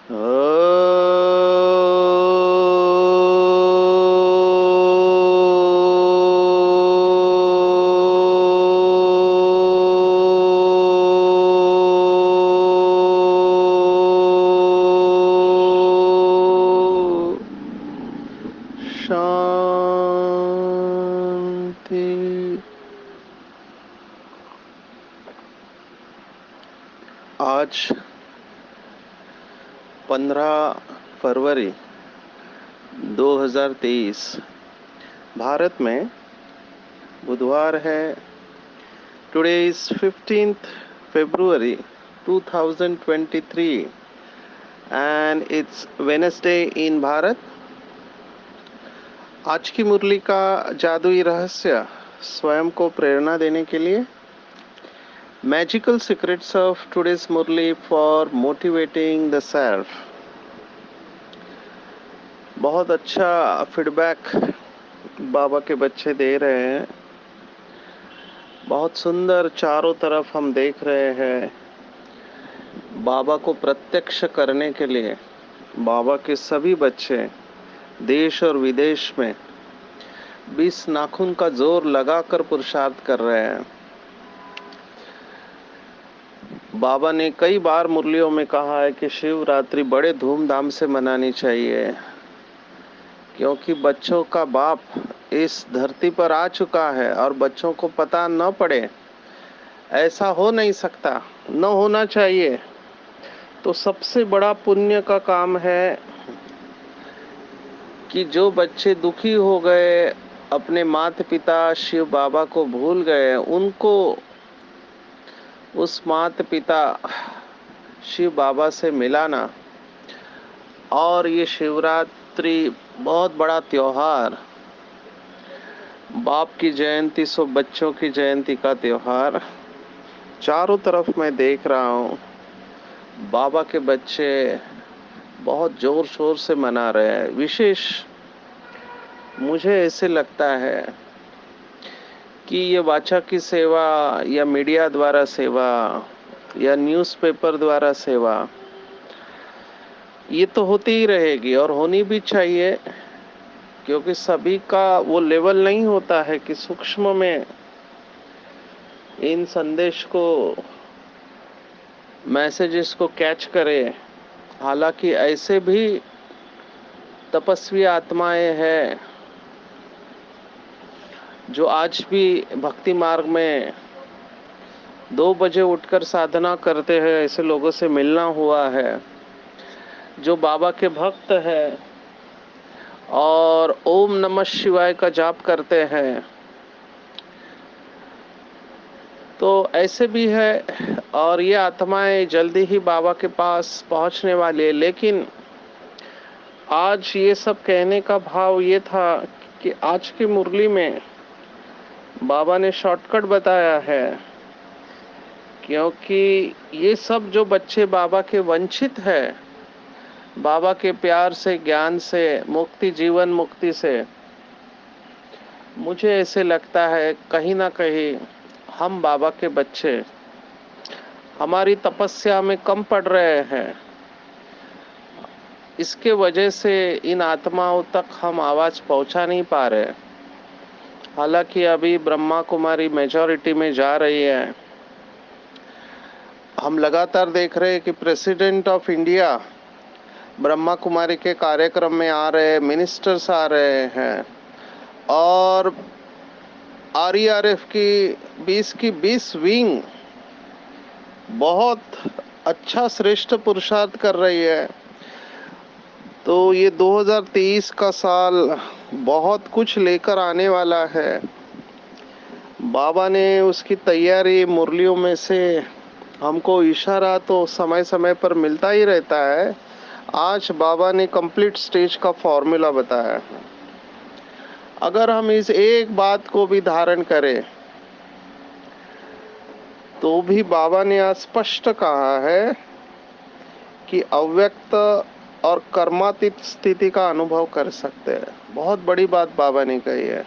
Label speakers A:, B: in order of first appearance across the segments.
A: शांति। आज 15 फरवरी 2023 भारत में बुधवार है। Today is 15th February 2023 and it's Wednesday in Bharat. आज की मुरली का जादुई रहस्य स्वयं को प्रेरणा देने के लिए magical secrets of today's Murli for motivating the self. बहुत अच्छा फीडबैक बाबा के बच्चे दे रहे हैं। बहुत सुंदर चारों तरफ हम देख रहे हैं। बाबा को प्रत्यक्ष करने के लिए बाबा के सभी बच्चे देश और विदेश में 20 नाखून का जोर लगाकर पुरुषार्थ कर रहे हैं। बाबा ने कई बार मुरलियों में कहा है कि शिवरात्रि बड़े धूमधाम से मनानी चाहिए, क्योंकि बच्चों का बाप इस धरती पर आ चुका है और बच्चों को पता न पड़े, ऐसा हो नहीं सकता, न होना चाहिए। तो सबसे बड़ा पुण्य का काम है कि जो बच्चे दुखी हो गए, अपने माता पिता शिव बाबा को भूल गए, उनको उस माता पिता शिव बाबा से मिलाना। और ये शिवरात्रि बहुत बड़ा त्योहार, बाप की जयंती सो बच्चों की जयंती का त्योहार। चारों तरफ मैं देख रहा हूँ बाबा के बच्चे बहुत जोर शोर से मना रहे हैं। विशेष मुझे ऐसे लगता है कि ये वाचा की सेवा या मीडिया द्वारा सेवा या न्यूज़पेपर द्वारा सेवा, ये तो होती ही रहेगी और होनी भी चाहिए, क्योंकि सभी का वो लेवल नहीं होता है कि सूक्ष्म में इन संदेश को, मैसेजेस को कैच करे। हालांकि ऐसे भी तपस्वी आत्माएं हैं जो आज भी भक्ति मार्ग में 2 बजे उठकर साधना करते हैं। ऐसे लोगों से मिलना हुआ है जो बाबा के भक्त हैं और ओम नमः शिवाय का जाप करते हैं। तो ऐसे भी है और ये आत्माएं जल्दी ही बाबा के पास पहुंचने वाली है। लेकिन आज ये सब कहने का भाव ये था कि आज की मुरली में बाबा ने शॉर्टकट बताया है, क्योंकि ये सब जो बच्चे बाबा के वंचित है, बाबा के प्यार से, ज्ञान से, मुक्ति, जीवन मुक्ति से, मुझे ऐसे लगता है कहीं ना कहीं हम बाबा के बच्चे हमारी तपस्या में कम पड़ रहे हैं। इसके वजह से इन आत्माओं तक हम आवाज पहुंचा नहीं पा रहे। हालांकि अभी ब्रह्मा कुमारी मेजॉरिटी में जा रही है। हम लगातार देख रहे हैं कि president of India Brahma Kumari के कार्यक्रम में आ रहे हैं, मिनिस्टर्स आ रहे हैं और RERF की 20 विंग बहुत अच्छा श्रेष्ठ पुरुषार्थ कर रही है। तो ये 2023 का साल बहुत कुछ लेकर आने वाला है। बाबा ने उसकी तैयारी मुरलियों में से हमको इशारा तो समय समय पर मिलता ही रहता है। आज बाबा ने कंप्लीट स्टेज का फॉर्मूला बताया है। अगर हम इस एक बात को भी धारण करें तो भी बाबा ने आज स्पष्ट कहा है कि अव्यक्त और कर्मातीत स्थिति का अनुभव कर सकते हैं। बहुत बड़ी बात बाबा ने कही है।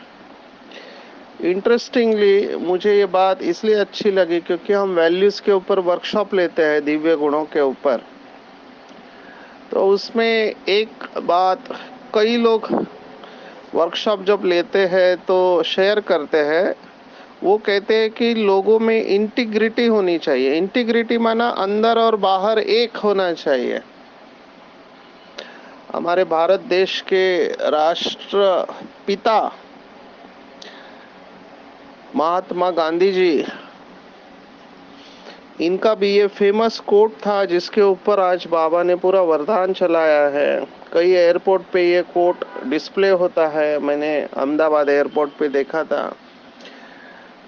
A: इंटरेस्टिंगली मुझे ये बात इसलिए अच्छी लगी क्योंकि हम वैल्यूज के ऊपर वर्कशॉप लेते हैं, दिव्य गुणों के ऊपर। तो उसमें एक बात कई लोग वर्कशॉप जब लेते हैं तो शेयर करते हैं, वो कहते हैं कि लोगों में इंटीग्रिटी होनी चाहिए। इंटीग्रिटी माना अंदर और बाहर एक होना चाहिए। हमारे भारत देश के राष्ट्रपिता महात्मा गांधी जी, इनका भी ये फेमस कोट था जिसके ऊपर आज बाबा ने पूरा वरदान चलाया है। कई एयरपोर्ट पे ये कोट डिस्प्ले होता है। मैंने अहमदाबाद एयरपोर्ट पे देखा था,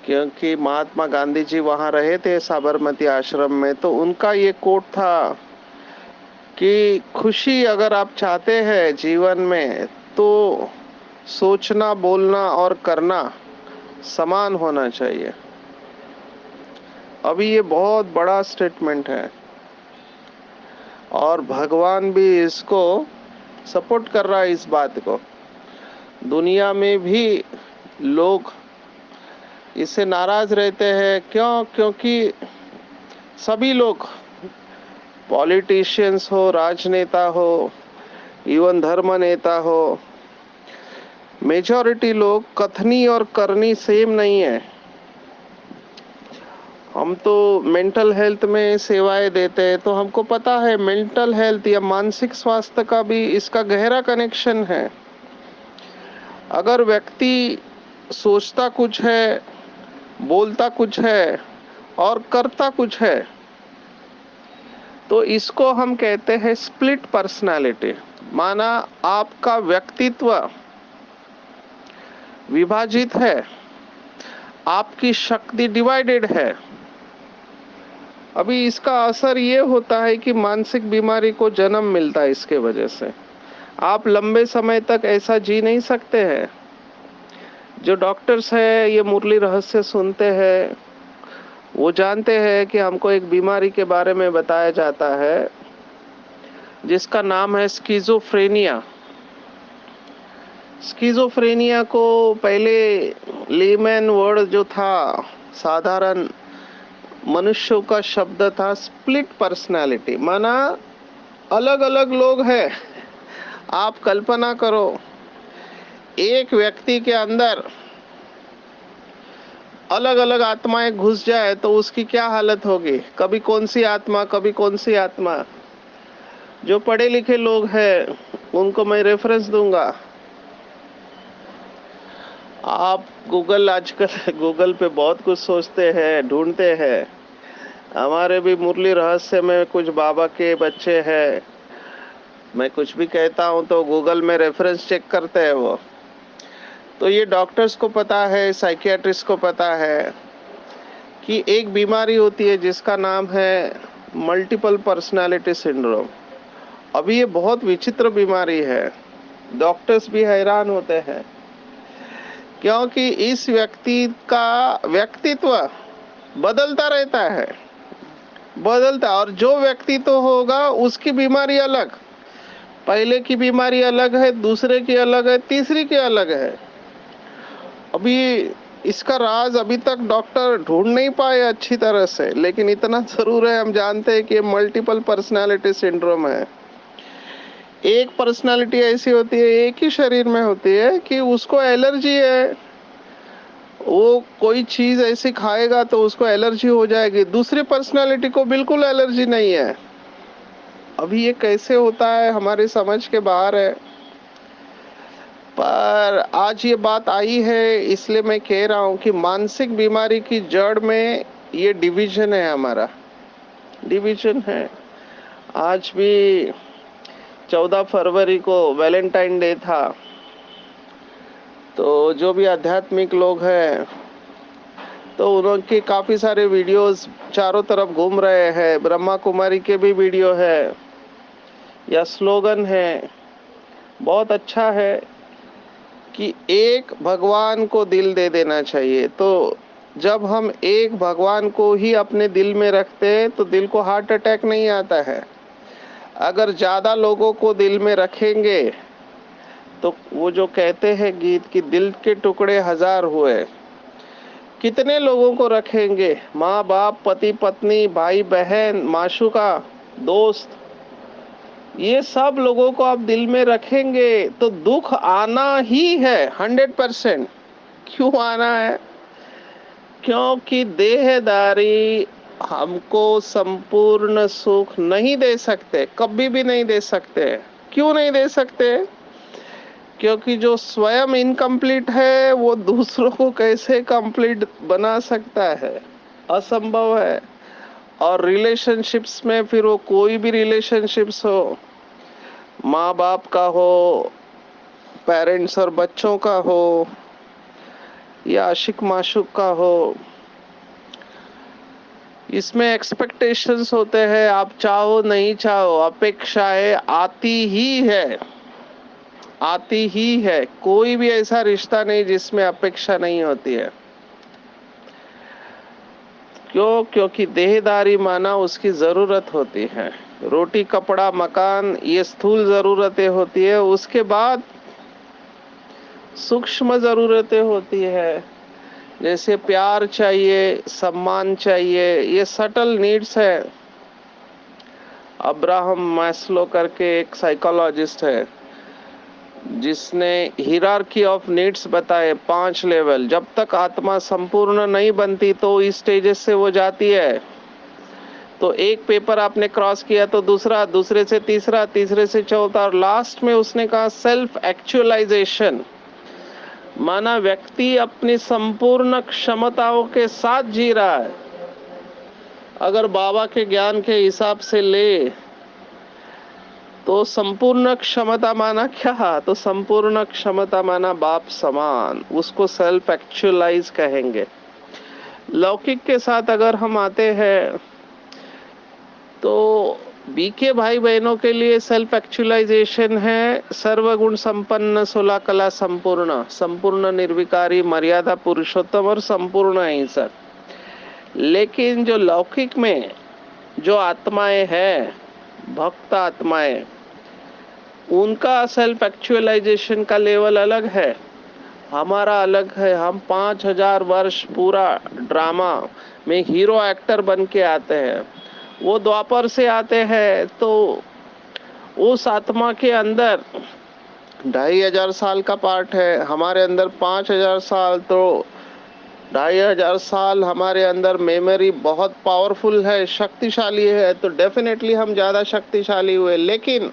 A: क्योंकि महात्मा गांधी जी वहाँ रहे थे साबरमती आश्रम में। तो उनका ये कोट था कि खुशी अगर आप चाहते हैं जीवन में, तो सोचना, बोलना और करना समान होना चाहिए। अभी ये बहुत बड़ा स्टेटमेंट है और भगवान भी इसको सपोर्ट कर रहा है इस बात को। दुनिया में भी लोग इससे नाराज रहते हैं। क्यों? क्योंकि सभी लोग, पॉलिटिशियंस हो, राजनेता हो, इवन धर्म नेता हो, मेजॉरिटी लोग कथनी और करनी सेम नहीं है। हम तो मेंटल हेल्थ में सेवाएं देते हैं, तो हमको पता है मेंटल हेल्थ या मानसिक स्वास्थ्य का भी इसका गहरा कनेक्शन है। अगर व्यक्ति सोचता कुछ है, बोलता कुछ है और करता कुछ है, तो इसको हम कहते हैं स्प्लिट पर्सनालिटी। माना आपका व्यक्तित्व विभाजित है, आपकी शक्ति डिवाइडेड है। अभी इसका असर ये होता है कि मानसिक बीमारी को जन्म मिलता है। इसके वजह से आप लंबे समय तक ऐसा जी नहीं सकते हैं। जो डॉक्टर्स है ये मुरली रहस्य सुनते हैं, वो जानते हैं कि हमको एक बीमारी के बारे में बताया जाता है जिसका नाम है स्किज़ोफ्रेनिया। स्किज़ोफ्रेनिया को पहले लेमैन वर्ड जो था, साधारण मनुष्यों का शब्द था स्प्लिट पर्सनालिटी। माना अलग अलग लोग हैं। आप कल्पना करो, एक व्यक्ति के अंदर अलग अलग आत्माएं घुस जाए तो उसकी क्या हालत होगी। कभी कौन सी आत्मा, कभी कौन सी आत्मा। जो पढ़े लिखे लोग हैं उनको मैं रेफरेंस दूंगा। आप गूगल, आजकल गूगल पे बहुत कुछ सोचते हैं, ढूंढते हैं। हमारे भी मुरली रहस्य में कुछ बाबा के बच्चे हैं। मैं कुछ भी कहता हूँ तो गूगल में रेफरेंस चेक करते हैं वो। तो ये डॉक्टर्स को पता है, साइकियाट्रिस्ट को पता है कि एक बीमारी होती है जिसका नाम है मल्टीपल पर्सनालिटी सिंड्रोम। अभी ये बहुत विचित्र बीमारी है। डॉक्टर्स भी हैरान होते हैं, क्योंकि इस व्यक्ति का व्यक्तित्व बदलता रहता है, बदलता। और जो व्यक्तित्व होगा उसकी बीमारी अलग, पहले की बीमारी अलग है, दूसरे की अलग है, तीसरी की अलग है। अभी इसका राज अभी तक डॉक्टर ढूंढ नहीं पाए अच्छी तरह से, लेकिन इतना जरूर है, हम जानते हैं कि मल्टीपल पर्सनालिटी सिंड्रोम है। एक पर्सनालिटी ऐसी होती है, एक ही शरीर में होती है कि उसको एलर्जी है। वो कोई चीज ऐसी खाएगा तो उसको एलर्जी हो जाएगी, दूसरी पर्सनालिटी को बिल्कुल एलर्जी नहीं है। अभी ये कैसे होता है हमारी समझ के बाहर है। पर आज ये बात आई है इसलिए मैं कह रहा हूँ कि मानसिक बीमारी की जड़ में ये डिवीजन है, हमारा डिवीजन है। आज भी 14 फरवरी को वैलेंटाइन डे था, तो जो भी आध्यात्मिक लोग हैं तो उनके काफी सारे वीडियोस चारों तरफ घूम रहे हैं। ब्रह्मा कुमारी के भी वीडियो है या स्लोगन है। बहुत अच्छा है कि एक भगवान को दिल दे देना चाहिए। तो जब हम एक भगवान को ही अपने दिल में रखते हैं तो दिल को हार्ट अटैक नहीं आता है। अगर ज्यादा लोगों को दिल में रखेंगे तो वो जो कहते हैं गीत कि दिल के टुकड़े हजार हुए, कितने लोगों को रखेंगे? माँ बाप, पति पत्नी, भाई बहन, माशूका, दोस्त, ये सब लोगों को आप दिल में रखेंगे तो दुख आना ही है 100%। क्यों आना है? क्योंकि देहदारी हमको संपूर्ण सुख नहीं दे सकते, कभी भी नहीं दे सकते। क्यों नहीं दे सकते? क्योंकि जो स्वयं इनकम्प्लीट है वो दूसरों को कैसे कंप्लीट बना सकता है? असंभव है। और रिलेशनशिप्स में फिर वो कोई भी रिलेशनशिप्स हो, माँ बाप का हो, पेरेंट्स और बच्चों का हो, या आशिक माशूक का हो, इसमें एक्सपेक्टेशंस होते हैं। आप चाहो नहीं चाहो अपेक्षाएं आती ही है, आती ही है। कोई भी ऐसा रिश्ता नहीं जिसमें अपेक्षा नहीं होती है। क्यों? क्योंकि देहदारी माना उसकी जरूरत होती है। रोटी कपड़ा मकान ये स्थूल जरूरतें होती है, उसके बाद सूक्ष्म जरूरतें होती है। जैसे प्यार चाहिए, सम्मान चाहिए, ये सटल नीड्स है। अब्राहम मैस्लो करके एक साइकोलॉजिस्ट है जिसने हिरार्की ऑफ नीड्स बताए, 5 लेवल। जब तक आत्मा संपूर्ण नहीं बनती तो इस स्टेजेस से वो जाती है। तो एक पेपर आपने क्रॉस किया तो दूसरा, दूसरे से तीसरा, तीसरे से चौथा, और लास्ट में उसने कहा सेल्फ एक्चुअलाइजेशन। माना व्यक्ति अपनी संपूर्ण क्षमताओं के साथ जी रहा है। अगर बाबा के ज्ञान के हिसाब से ले तो संपूर्ण क्षमता माना क्या? तो संपूर्ण क्षमता माना बाप समान, उसको सेल्फ एक्चुअलाइज कहेंगे। लौकिक के साथ अगर हम आते हैं तो बीके भाई बहनों के लिए सेल्फ एक्चुअलाइजेशन है सर्वगुण संपन्न, 16 कला संपूर्ण, संपूर्ण निर्विकारी, मर्यादा पुरुषोत्तम और संपूर्ण अहिंसक। लेकिन जो लौकिक में जो आत्माएं हैं, भक्त आत्माएं, उनका सेल्फ एक्चुअलाइजेशन का लेवल अलग है, हमारा अलग है। हम 5000 वर्ष पूरा ड्रामा में हीरो एक्टर बन के आते हैं। वो द्वापर से आते हैं तो उस आत्मा के अंदर 2500 साल का पार्ट है, हमारे अंदर 5000 साल। तो 2500 साल हमारे अंदर मेमोरी बहुत पावरफुल है, शक्तिशाली है, तो डेफिनेटली हम ज़्यादा शक्तिशाली हुए। लेकिन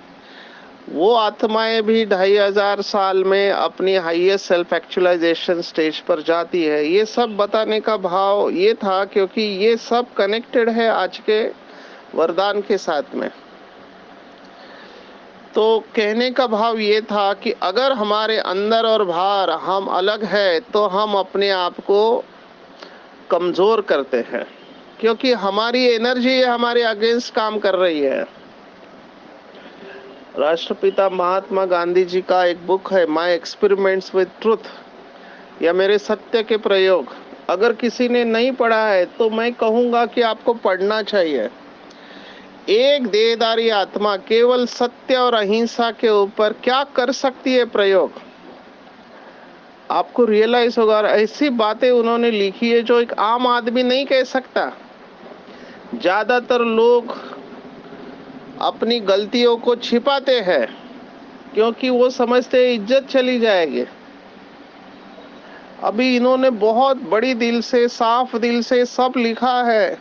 A: वो आत्माएं भी 2500 साल में अपनी हाईएस्ट सेल्फ एक्चुअलाइजेशन स्टेज पर जाती है। ये सब बताने का भाव ये था क्योंकि ये सब कनेक्टेड है आज के वरदान के साथ में। तो कहने का भाव ये था कि अगर हमारे अंदर और बाहर हम अलग है तो हम अपने आप को कमजोर करते हैं, क्योंकि हमारी एनर्जी हमारे अगेंस्ट काम कर रही है। राष्ट्रपिता महात्मा गांधी जी का एक बुक है, माय एक्सपेरिमेंट्स विद ट्रुथ, या मेरे सत्य के प्रयोग। अगर किसी ने नहीं पढ़ा है तो मैं कहूँगा कि आपको पढ़ना चाहिए। एक देहधारी आत्मा केवल सत्य और अहिंसा के ऊपर क्या कर सकती है प्रयोग, आपको रियलाइज होगा। ऐसी बातें उन्होंने लिखी है जो एक आम आदमी नहीं कह सकता। ज्यादातर लोग अपनी गलतियों को छिपाते हैं क्योंकि वो समझते हैं इज्जत चली जाएगी। अभी इन्होंने बहुत बड़ी दिल से, साफ दिल से सब लिखा है,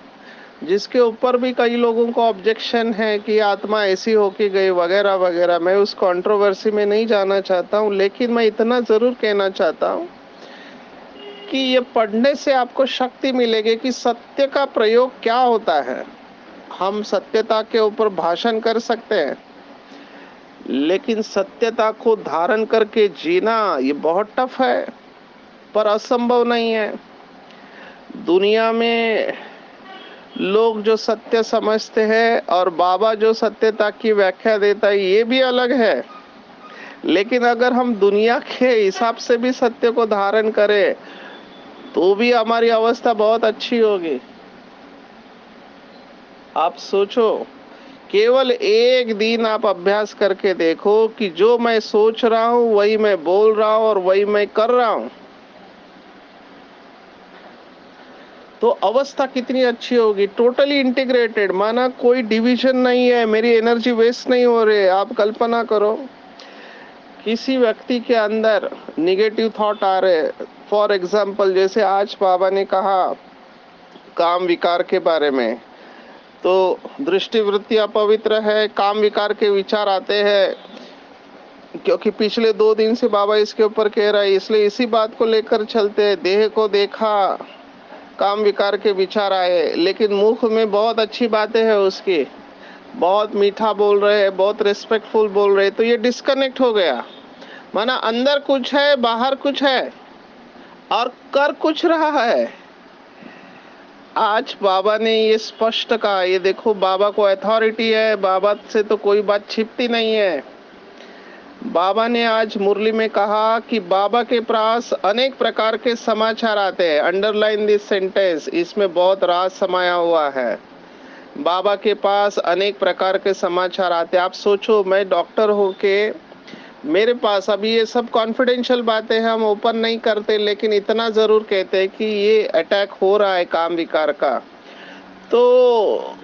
A: जिसके ऊपर भी कई लोगों को ऑब्जेक्शन है कि आत्मा ऐसी होके गई वगैरह वगैरह। मैं उस कंट्रोवर्सी में नहीं जाना चाहता हूँ, लेकिन मैं इतना जरूर कहना चाहता हूँ कि ये पढ़ने से आपको शक्ति मिलेगी कि सत्य का प्रयोग क्या होता है। हम सत्यता के ऊपर भाषण कर सकते हैं, लेकिन सत्यता को धारण करके जीना ये बहुत टफ है, पर असंभव नहीं है। दुनिया में लोग जो सत्य समझते हैं और बाबा जो सत्यता की व्याख्या देता है ये भी अलग है। लेकिन अगर हम दुनिया के हिसाब से भी सत्य को धारण करें तो भी हमारी अवस्था बहुत अच्छी होगी। आप सोचो, केवल एक दिन आप अभ्यास करके देखो कि जो मैं सोच रहा हूं वही मैं बोल रहा हूं और वही मैं कर रहा हूं। तो अवस्था कितनी अच्छी होगी, टोटली इंटीग्रेटेड, माना कोई डिवीजन नहीं है, मेरी एनर्जी वेस्ट नहीं हो रही है। आप कल्पना करो किसी व्यक्ति के अंदर निगेटिव थॉट आ रहे, फॉर एग्जाम्पल जैसे आज बाबा ने कहा काम विकार के बारे में, तो दृष्टि वृत्ति अपवित्र है, काम विकार के विचार आते हैं, क्योंकि पिछले 2 दिन से बाबा इसके ऊपर कह रहा है, इसलिए इसी बात को लेकर चलते हैं। देह को देखा, काम विकार के विचार आए, लेकिन मुख में बहुत अच्छी बातें हैं उसकी, बहुत मीठा बोल रहे हैं, बहुत रिस्पेक्टफुल बोल रहे हैं, तो ये डिस्कनेक्ट हो गया। माना अंदर कुछ है, बाहर कुछ है और कर कुछ रहा है। आज बाबा ने ये स्पष्ट कहा, ये देखो बाबा को अथॉरिटी है, बाबा से तो कोई बात छिपती नहीं है। बाबा ने आज मुरली में कहा कि बाबा के पास अनेक प्रकार के समाचार आते हैं। अंडरलाइन दिस सेंटेंस, इसमें बहुत राज समाया हुआ है। बाबा के पास अनेक प्रकार के समाचार आते हैं। आप सोचो, मैं डॉक्टर होके मेरे पास अभी ये सब कॉन्फिडेंशियल बातें हैं, हम ओपन नहीं करते, लेकिन इतना जरूर कहते हैं कि ये अटैक हो रहा है काम विकार का। तो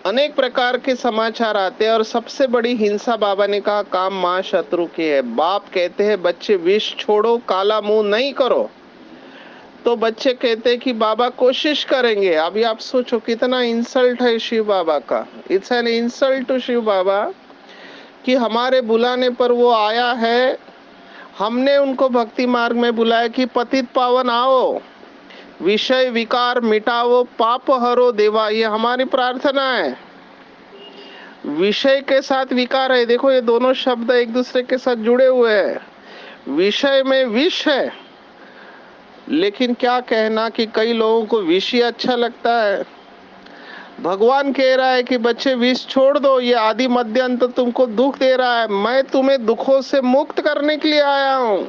A: अनेक प्रकार के समाचार आते हैं और सबसे बड़ी हिंसा बाबा ने कहा काम मां शत्रु की है। बाप कहते हैं बच्चे विष छोड़ो, काला मुंह नहीं करो, तो बच्चे कहते हैं कि बाबा कोशिश करेंगे। अभी आप सोचो कितना इंसल्ट है शिव बाबा का। It's an insult to Shiv Baba कि हमारे बुलाने पर वो आया है, हमने उनको भक्ति मार्ग में बुलाया कि पतित पावन आओ, विषय विकार मिटाओ, पाप हरो देवा, ये हमारी प्रार्थना है। विषय के साथ विकार है, देखो ये दोनों शब्द एक दूसरे के साथ जुड़े हुए हैं। विषय में विष है, लेकिन क्या कहना कि कई लोगों को विष ही अच्छा लगता है। भगवान कह रहा है कि बच्चे विष छोड़ दो, ये आदि मध्य अंत तुमको दुख दे रहा है, मैं तुम्हें दुखों से मुक्त करने के लिए आया हूं।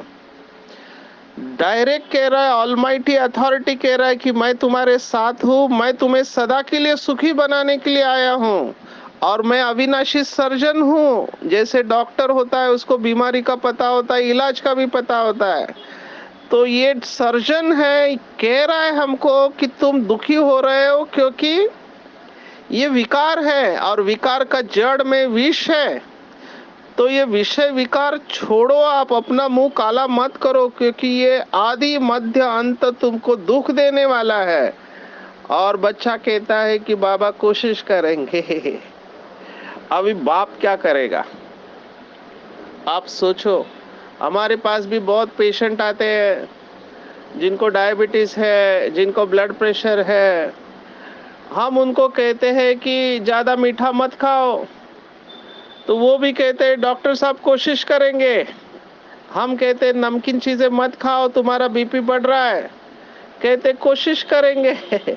A: डायरेक्ट कह रहा है, ऑलमाइटी अथॉरिटी कह रहा है कि मैं तुम्हारे साथ हूं, मैं तुम्हें सदा के लिए सुखी बनाने के लिए आया हूं, और मैं अविनाशी सर्जन हूं। जैसे डॉक्टर होता है, उसको बीमारी का पता होता है, इलाज का भी पता होता है, तो ये सर्जन है, कह रहा है हमको कि तुम दुखी हो रहे हो क्योंकि ये विकार है और विकार का जड़ में विष है। तो ये विषय विकार छोड़ो, आप अपना मुंह काला मत करो, क्योंकि ये आदि मध्य अंत तुमको दुख देने वाला है। और बच्चा कहता है कि बाबा कोशिश करेंगे। अभी बाप क्या करेगा? आप सोचो, हमारे पास भी बहुत पेशेंट आते हैं जिनको डायबिटीज है, जिनको ब्लड प्रेशर है। हम उनको कहते हैं कि ज्यादा मीठा मत खाओ, तो वो भी कहते हैं डॉक्टर साहब कोशिश करेंगे। हम कहते हैं नमकीन चीजें मत खाओ, तुम्हारा बीपी बढ़ रहा है, कहते कोशिश करेंगे।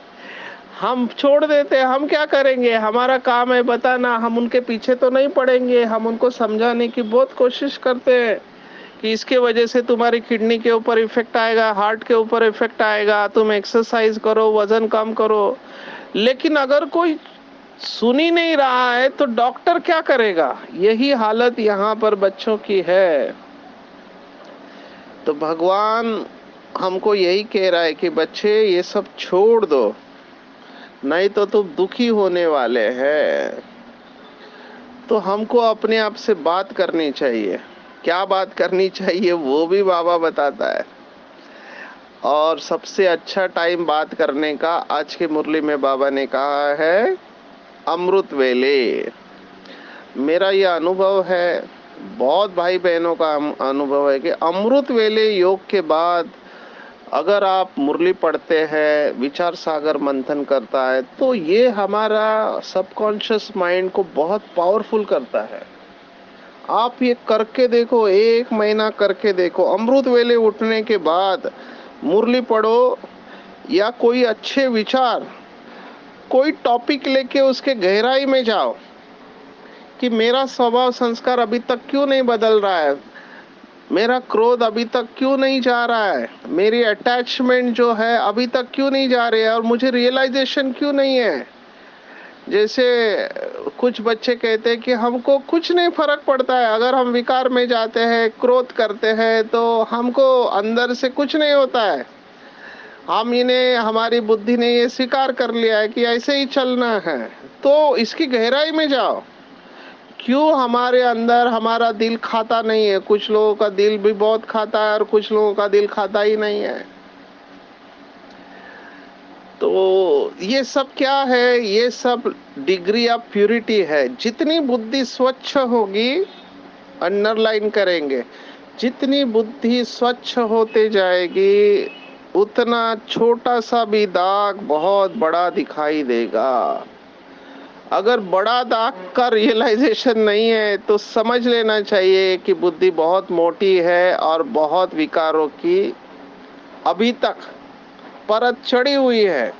A: हम छोड़ देते, हम क्या करेंगे, हमारा काम है बताना, हम उनके पीछे तो नहीं पड़ेंगे। हम उनको समझाने की बहुत कोशिश करते हैं कि इसके वजह से तुम्हारी किडनी के ऊपर इफेक्ट आएगा, हार्ट के ऊपर इफेक्ट आएगा, तुम एक्सरसाइज करो, वजन कम करो। लेकिन अगर कोई सुन ही नहीं रहा है तो डॉक्टर क्या करेगा? यही हालत यहाँ पर बच्चों की है। तो भगवान हमको यही कह रहा है कि बच्चे ये सब छोड़ दो, नहीं तो तुम दुखी होने वाले हैं। तो हमको अपने आप से बात करनी चाहिए। क्या बात करनी चाहिए वो भी बाबा बताता है। और सबसे अच्छा टाइम बात करने का आज के मुरली में बाबा ने कहा है अमृत वेले। मेरा यह अनुभव है, बहुत भाई बहनों का अनुभव है कि अमृत वेले योग के बाद अगर आप मुरली पढ़ते हैं, विचार सागर मंथन करता है, तो ये हमारा सबकॉन्शियस माइंड को बहुत पावरफुल करता है। आप ये करके देखो, 1 महीना करके देखो। अमृत वेले उठने के बाद मुरली पढ़ो या कोई अच्छे विचार, कोई टॉपिक लेके उसके गहराई में जाओ कि मेरा स्वभाव संस्कार अभी तक क्यों नहीं बदल रहा है, मेरा क्रोध अभी तक क्यों नहीं जा रहा है, मेरी अटैचमेंट जो है अभी तक क्यों नहीं जा रही है, और मुझे रियलाइजेशन क्यों नहीं है। जैसे कुछ बच्चे कहते हैं कि हमको कुछ नहीं फर्क पड़ता है, अगर हम विकार में जाते हैं, क्रोध करते हैं, तो हमको अंदर से कुछ नहीं होता है, हम इन्हें, हमारी बुद्धि ने ये स्वीकार कर लिया है कि ऐसे ही चलना है। तो इसकी गहराई में जाओ, क्यों हमारे अंदर हमारा दिल खाता नहीं है? कुछ लोगों का दिल भी बहुत खाता है और कुछ लोगों का दिल खाता ही नहीं है। तो ये सब क्या है? ये सब डिग्री ऑफ प्यूरिटी है। जितनी बुद्धि स्वच्छ होगी, अंडरलाइन करेंगे, जितनी बुद्धि स्वच्छ होते जाएगी उतना छोटा सा भी दाग बहुत बड़ा दिखाई देगा। अगर बड़ा दाग का रियलाइजेशन नहीं है तो समझ लेना चाहिए कि बुद्धि बहुत मोटी है और बहुत विकारों की अभी तक परत चढ़ी हुई है।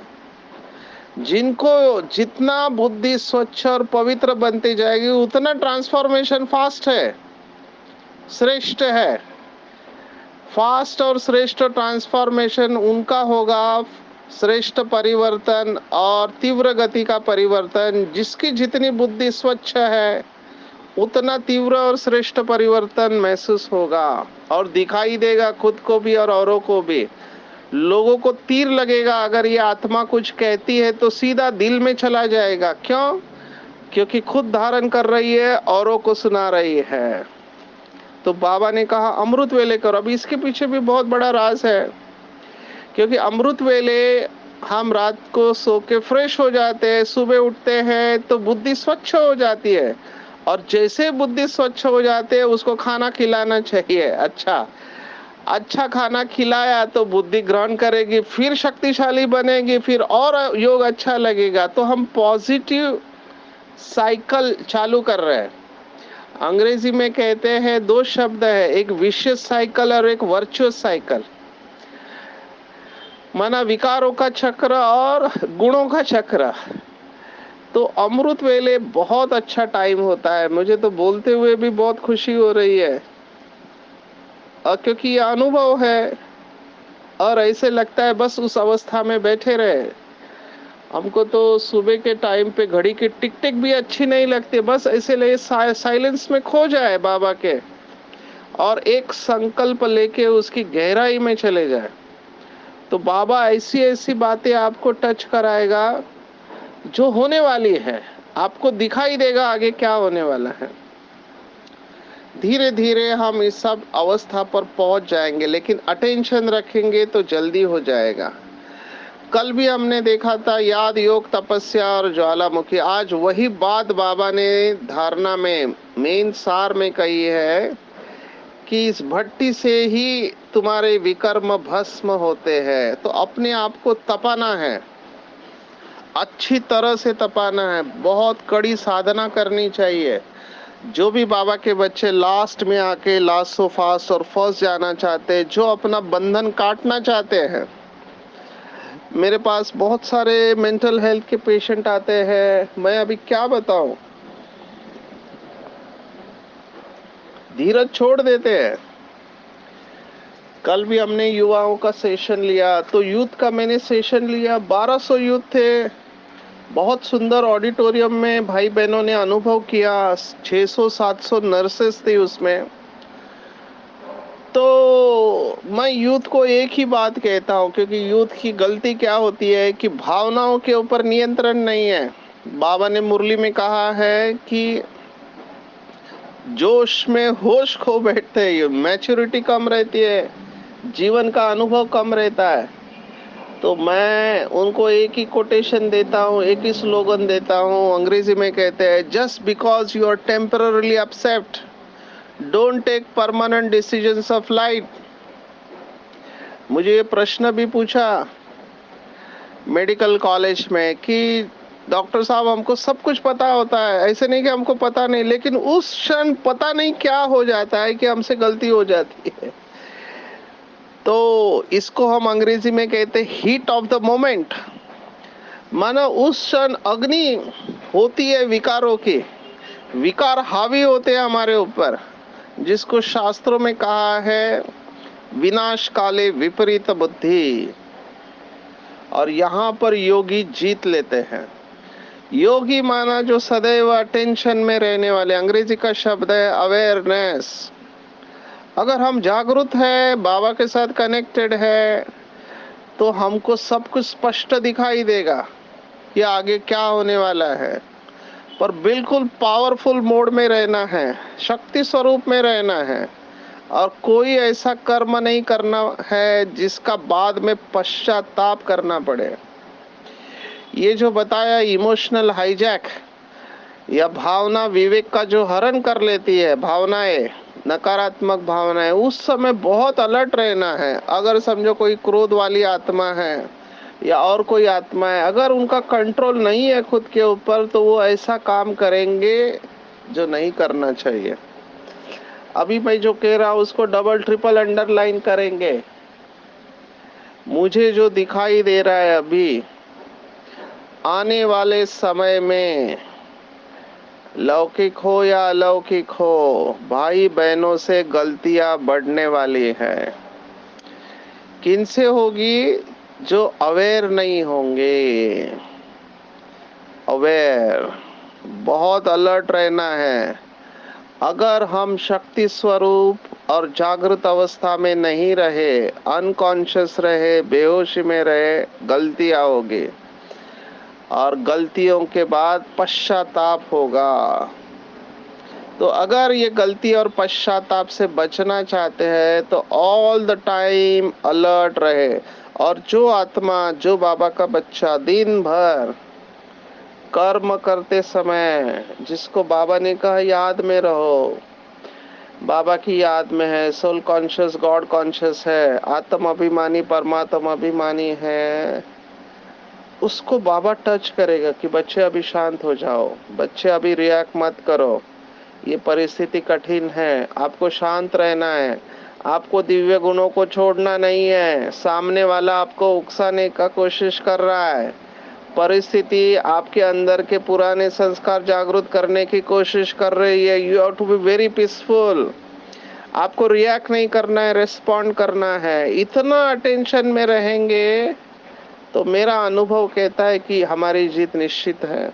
A: जिनको जितना बुद्धि स्वच्छ और पवित्र बनती जाएगी उतना ट्रांसफॉर्मेशन फास्ट है, श्रेष्ठ है। फास्ट और श्रेष्ठ ट्रांसफॉर्मेशन उनका होगा, श्रेष्ठ परिवर्तन और तीव्र गति का परिवर्तन। जिसकी जितनी बुद्धि स्वच्छ है उतना तीव्र और श्रेष्ठ परिवर्तन महसूस होगा और दिखाई देगा, खुद को भी और औरों को भी। लोगों को तीर लगेगा, अगर ये आत्मा कुछ कहती है तो सीधा दिल में चला जाएगा। क्यों? क्योंकि खुद धारण कर रही है, औरों को सुना रही है। तो बाबा ने कहा अमृत वेले करो। अभी इसके पीछे भी बहुत बड़ा राज है, क्योंकि अमृत वेले हम रात को सो के फ्रेश हो जाते हैं, सुबह उठते हैं तो बुद्धि स्वच्छ हो जाती है। और जैसे बुद्धि स्वच्छ हो जाते है उसको खाना खिलाना चाहिए। अच्छा अच्छा खाना खिलाया तो बुद्धि ग्रहण करेगी, फिर शक्तिशाली बनेगी, फिर और योग अच्छा लगेगा। तो हम पॉजिटिव साइकिल चालू कर रहे हैं। अंग्रेजी में कहते हैं दो शब्द है, एक विशियस साइकिल और एक वर्चुअस साइकिल। माना विकारों का चक्र और गुणों का चक्र। तो अमृत वेले बहुत अच्छा टाइम होता है। मुझे तो बोलते हुए भी बहुत खुशी हो रही है, और क्योंकि ये अनुभव है और ऐसे लगता है बस उस अवस्था में बैठे रहे। हमको तो सुबह के टाइम पे घड़ी की टिक टिक भी अच्छी नहीं लगती, बस ऐसे ले साइलेंस में खो जाए बाबा के और एक संकल्प लेके उसकी गहराई में चले जाए। तो बाबा ऐसी ऐसी बातें आपको टच कराएगा जो होने वाली है। आपको दिखाई देगा आगे क्या होने वाला है। धीरे धीरे हम इस सब अवस्था पर पहुंच जाएंगे, लेकिन अटेंशन रखेंगे तो जल्दी हो जाएगा। कल भी हमने देखा था याद, योग, तपस्या और ज्वालामुखी। आज वही बात बाबा ने धारणा में मेन सार में कही है कि इस भट्टी से ही तुम्हारे विकर्म भस्म होते हैं। तो अपने आप को तपाना है, अच्छी तरह से तपाना है, बहुत कड़ी साधना करनी चाहिए। जो भी बाबा के बच्चे लास्ट में आके लास्ट सो फास्ट और फंस जाना चाहते हैं, जो अपना बंधन काटना चाहते हैं। मेरे पास बहुत सारे मेंटल हेल्थ के पेशेंट आते हैं, मैं अभी क्या बताऊं, धीरज छोड़ देते हैं। कल भी हमने युवाओं का सेशन लिया, तो यूथ का मैंने सेशन लिया, 1200 यूथ थे। बहुत सुंदर ऑडिटोरियम में भाई बहनों ने अनुभव किया। 600-700 नर्सेस थी उसमें। तो मैं यूथ को एक ही बात कहता हूँ, क्योंकि यूथ की गलती क्या होती है कि भावनाओं के ऊपर नियंत्रण नहीं है। बाबा ने मुरली में कहा है कि जोश में होश खो बैठते हैं, मैच्योरिटी कम रहती है, जीवन का अनुभव कम रहता है। तो मैं उनको एक ही कोटेशन देता हूँ, एक ही स्लोगन देता हूँ। अंग्रेजी में कहते हैं just because you are temporarily upset don't take permanent decisions of life. मुझे ये प्रश्न भी पूछा मेडिकल कॉलेज में कि डॉक्टर साहब हमको सब कुछ पता होता है, ऐसे नहीं कि हमको पता नहीं, लेकिन उस क्षण पता नहीं क्या हो जाता है कि हमसे गलती हो जाती है। तो इसको हम अंग्रेजी में कहते हैं हीट ऑफ द मोमेंट। माना उस क्षण अग्नि होती है विकारों की, विकार हावी होते हैं हमारे ऊपर, जिसको शास्त्रों में कहा है विनाश काले विपरीत बुद्धि। और यहाँ पर योगी जीत लेते हैं। योगी माना जो सदैव अटेंशन में रहने वाले, अंग्रेजी का शब्द है अवेयरनेस। अगर हम जागरूक है, बाबा के साथ कनेक्टेड है, तो हमको सब कुछ स्पष्ट दिखाई देगा कि आगे क्या होने वाला है। पर बिल्कुल पावरफुल मोड में रहना है, शक्ति स्वरूप में रहना है, और कोई ऐसा कर्म नहीं करना है जिसका बाद में पश्चाताप करना पड़े। ये जो बताया इमोशनल हाईजैक, या भावना विवेक का जो हरण कर लेती है, भावनाएं, नकारात्मक भावनाएं, उस समय बहुत अलर्ट रहना है। अगर समझो कोई क्रोध वाली आत्मा है या और कोई आत्मा है, अगर उनका कंट्रोल नहीं है खुद के ऊपर, तो वो ऐसा काम करेंगे जो नहीं करना चाहिए। अभी मैं जो कह रहा हूं उसको डबल ट्रिपल अंडरलाइन करेंगे। मुझे जो दिखाई दे रहा है अभी, आने वाले समय में, लौकिक हो या अलौकिक हो, भाई बहनों से गलतियां बढ़ने वाली है। किनसे होगी? जो अवेयर नहीं होंगे। अवेयर, बहुत अलर्ट रहना है। अगर हम शक्ति स्वरूप और जागृत अवस्था में नहीं रहे, अनकॉन्शियस रहे, बेहोशी में रहे, गलतियां होगी, और गलतियों के बाद पश्चाताप होगा। तो अगर ये गलती और पश्चाताप से बचना चाहते हैं तो ऑल द टाइम अलर्ट रहे। और जो आत्मा, जो बाबा का बच्चा दिन भर कर्म करते समय, जिसको बाबा ने कहा याद में रहो, बाबा की याद में है, सोल कॉन्शियस, गॉड कॉन्शियस है, आत्म अभिमानी, परमात्मा अभिमानी है, उसको बाबा टच करेगा कि बच्चे अभी शांत हो जाओ, बच्चे अभी रिएक्ट मत करो, ये परिस्थिति कठिन है, आपको शांत रहना है, आपको दिव्य गुणों को छोड़ना नहीं है, सामने वाला आपको उकसाने का कोशिश कर रहा है, परिस्थिति आपके अंदर के पुराने संस्कार जागृत करने की कोशिश कर रही है। You have to be very peaceful. आपको रिएक्ट नहीं करना है, रिस्पॉन्ड करना है। इतना अटेंशन में रहेंगे तो मेरा अनुभव कहता है कि हमारी जीत निश्चित है।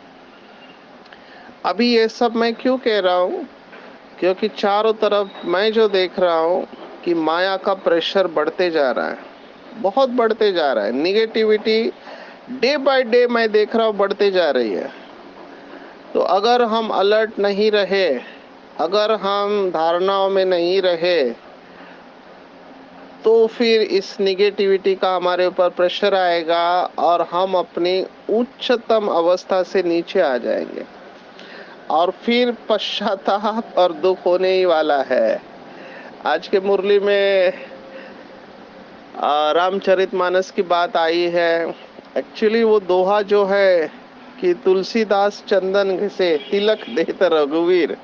A: अभी ये सब मैं क्यों कह रहा हूँ? क्योंकि चारों तरफ मैं जो देख रहा हूँ कि माया का प्रेशर बढ़ते जा रहा है, बहुत बढ़ते जा रहा है। निगेटिविटी डे बाय डे मैं देख रहा हूँ बढ़ते जा रही है। तो अगर हम अलर्ट नहीं रहे, अगर हम धारणाओं में नहीं रहे, तो फिर इस निगेटिविटी का हमारे ऊपर प्रेशर आएगा और हम अपनी उच्चतम अवस्था से नीचे आ जाएंगे, और फिर पश्चाताप और दुख होने ही वाला है। आज के मुरली में रामचरितमानस की बात आई है। एक्चुअली वो दोहा जो है कि तुलसीदास चंदन घिसे तिलक देत रघुवीर,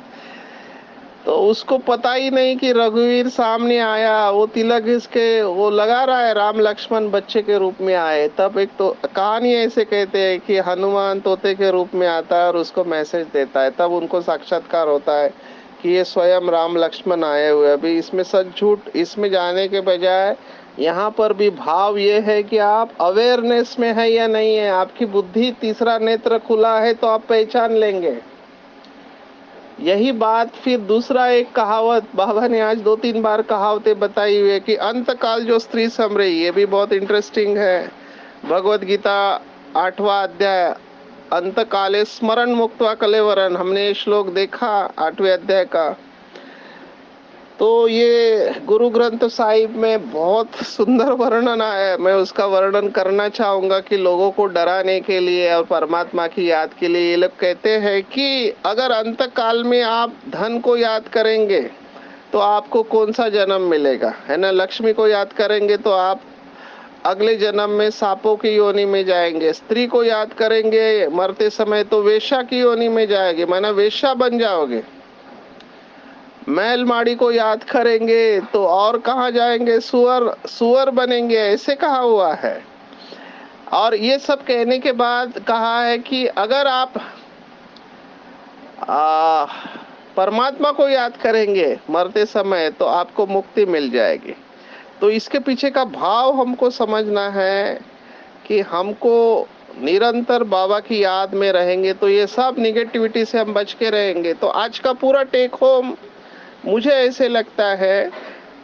A: तो उसको पता ही नहीं कि रघुवीर सामने आया, वो तिलक इसके वो लगा रहा है, राम लक्ष्मण बच्चे के रूप में आए। तब एक तो कहानी ऐसे कहते हैं कि हनुमान तोते के रूप में आता है और उसको मैसेज देता है, तब उनको साक्षात्कार होता है कि ये स्वयं राम लक्ष्मण आए हुए। अभी इसमें सच झूठ इसमें जाने के बजाय यहाँ पर भी भाव ये है कि आप अवेयरनेस में है या नहीं है। आपकी बुद्धि तीसरा नेत्र खुला है तो आप पहचान लेंगे। यही बात फिर दूसरा एक कहावत बाबा ने आज 2-3 बार कहावतें बताई हुई है कि अंत काल जो स्त्री सम रही, ये भी बहुत इंटरेस्टिंग है। भगवत गीता 8वां अध्याय, अंत काले स्मरण मुक्त्वा कलेवरन, हमने ये श्लोक देखा 8वें अध्याय का। तो ये गुरु ग्रंथ साहिब में बहुत सुंदर वर्णन है। मैं उसका वर्णन करना चाहूंगा कि लोगों को डराने के लिए और परमात्मा की याद के लिए। ये लोग कहते हैं कि अगर अंत काल में आप धन को याद करेंगे तो आपको कौन सा जन्म मिलेगा, है ना। लक्ष्मी को याद करेंगे तो आप अगले जन्म में सांपों की योनि में जाएंगे। स्त्री को याद करेंगे मरते समय तो वेश्या की योनि में जाएंगे, माना वेश्या बन जाओगे। मैल माड़ी को याद करेंगे तो और कहाँ जाएंगे, सुअर सुअर बनेंगे, ऐसे कहा हुआ है। और ये सब कहने के बाद कहा है कि अगर आप परमात्मा को याद करेंगे मरते समय तो आपको मुक्ति मिल जाएगी। तो इसके पीछे का भाव हमको समझना है कि हमको निरंतर बाबा की याद में रहेंगे तो ये सब निगेटिविटी से हम बच के रहेंगे। तो आज का पूरा टेक होम मुझे ऐसे लगता है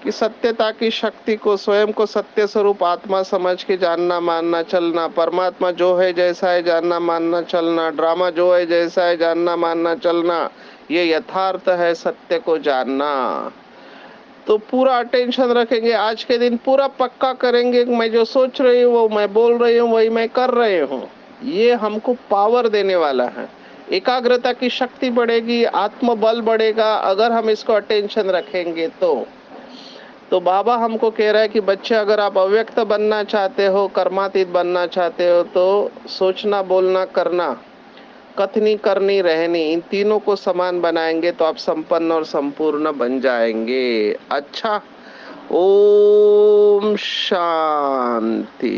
A: कि सत्यता की शक्ति को, स्वयं को सत्य स्वरूप आत्मा समझ के जानना मानना चलना, परमात्मा जो है जैसा है जानना मानना चलना, ड्रामा जो है जैसा है जानना मानना चलना, ये यथार्थ है सत्य को जानना। तो पूरा अटेंशन रखेंगे, आज के दिन पूरा पक्का करेंगे, मैं जो सोच रही हूँ वो मैं बोल रही हूँ वही मैं कर रही हूँ। ये हमको पावर देने वाला है, एकाग्रता की शक्ति बढ़ेगी, आत्मबल बढ़ेगा अगर हम इसको अटेंशन रखेंगे तो बाबा हमको कह रहा है कि बच्चे अगर आप अव्यक्त बनना चाहते हो, कर्मातीत बनना चाहते हो, तो सोचना बोलना करना, कथनी करनी रहनी, इन तीनों को समान बनाएंगे तो आप संपन्न और संपूर्ण बन जाएंगे। अच्छा, ओम शांति।